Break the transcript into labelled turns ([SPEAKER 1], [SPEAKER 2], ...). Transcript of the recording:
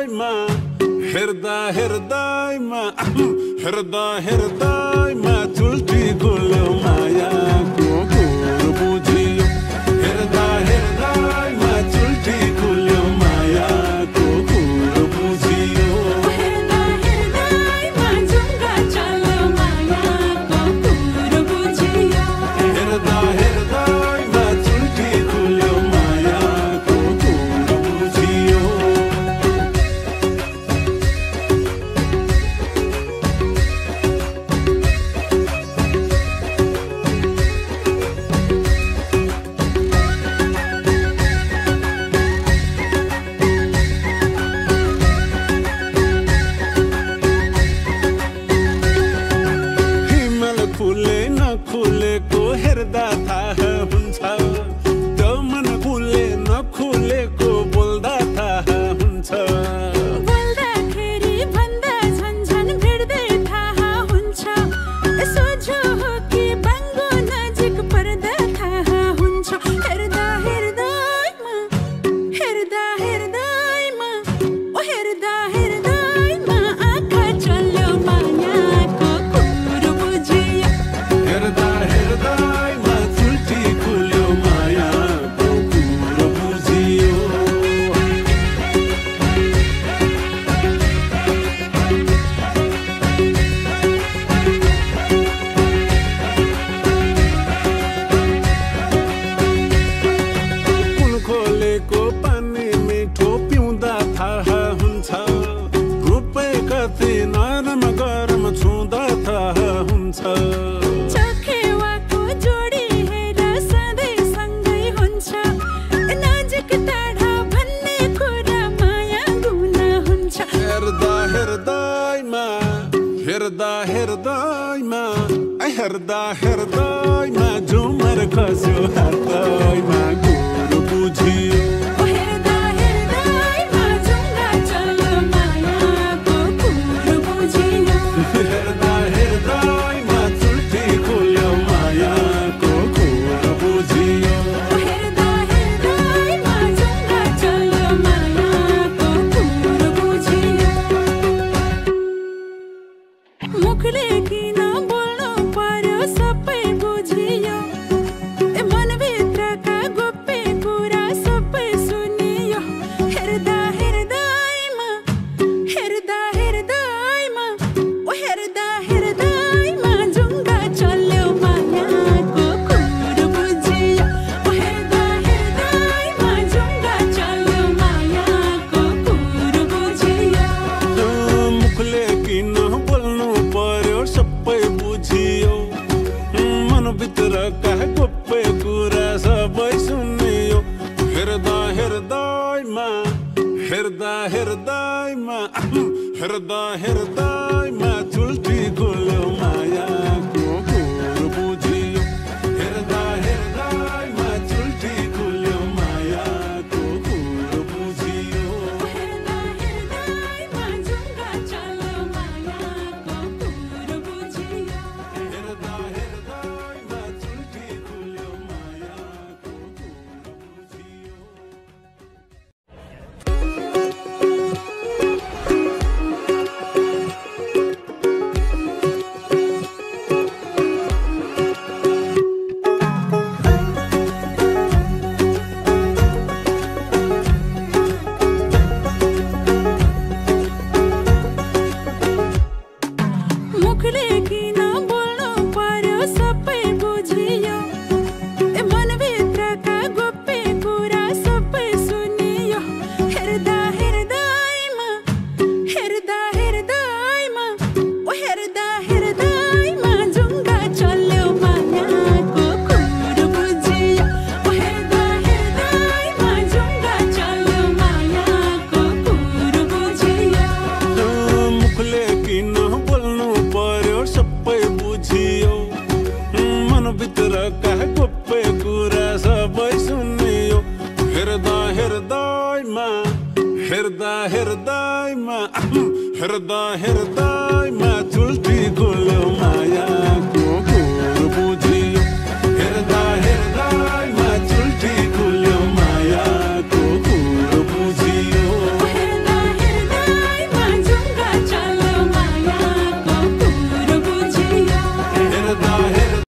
[SPEAKER 1] हृदयमा हृदयमा चुल्टी गुल्यो मायाको कुरो बुझियो हृदयमा चुल्टी गुल्यो मायाको कुरो बुझियो
[SPEAKER 2] हृदयमा जुङ्गा चल्यो मायाको कुरो बुझियो
[SPEAKER 1] हृदयमा चुल्टी गुल्यो मायाको कुरो बुझियो खुले नखुलेको हेर्दा थाहा हुन्छ त्यो मन खुले नखुलेको बोल्दा थाहा हुन्छ
[SPEAKER 2] बोल्दाखेरि भन्दा झन्झन भिड्दै थाहा हुन्छ सोझो हो कि बाङ्गो नजिक पर्दा थाहा हुन्छ हृदयमा हृदयमा आँखा चल्यो मायाको कुरो बुझियो
[SPEAKER 1] हृदयमा चुल्टी खुल्यो मायाको कुरो बुझियो कुन खोलेको पानी मिठो पिउँदा थाहा हुन्छ रूपै कति नरम गरम छुँदा थाहा हुन्छ
[SPEAKER 2] चखेवाको जोडी हेर सधैँ सँगै हुन्छ नजिक टाढा भन्ने कुरा माया गुना हुन्छ
[SPEAKER 1] हृदयमा झुमर खस्यो हातैमा कुरो बुझियो
[SPEAKER 2] हृदयमा जुङ्गा चल्यो मायाको कुरो बुझियो
[SPEAKER 1] हृदयमा चुल्टी खुल्यो मायाको कुरो बुझियो
[SPEAKER 2] हृदयमा जुङ्गा चल्यो मायाको कुरो बुझियो मुखले किन बोल्नु पर्यो सबै बुझियो मनभित्रका गोप्य कुरा सबै सुनियो हृदयमा जुङ्गा चल्यो मायाको कुरो बुझियो हृदयमा जुङ्गा चल्यो मायाको कुरो बुझियो
[SPEAKER 1] मुखले किन बोल्नु पर्यो सबै बुझियो मनभित्रका गोप्य कुरा सबै सुनियो हृदयमा चुल्टी खुल्यो मायाको कुरो बुझियो हृदयमा चुल्टी खुल्यो मायाको कुरो बुझियो
[SPEAKER 2] हृदयमा जुङ्गा चल्यो मायाको कुरो बुझियो
[SPEAKER 1] हृदयमा चुल्टी खुल्यो मायाको कुरो बुझियो
[SPEAKER 2] मुखले किन बोल्नु पर्यो सबै बुझियो मनभित्रका गोप्य कुरा सबै सुनियो हृदयमा जुङ्गा चल्यो मायाको कुरो बुझियो हृदयमा जुङ्गा चल्यो मायाको कुरो बुझियो
[SPEAKER 1] मुखले किन बोल्नु पर्यो सबै बुझियो मनभित्रका गोप्य कुरा सबै सुनियो हृदयमा चुल्टी खुल्यो माया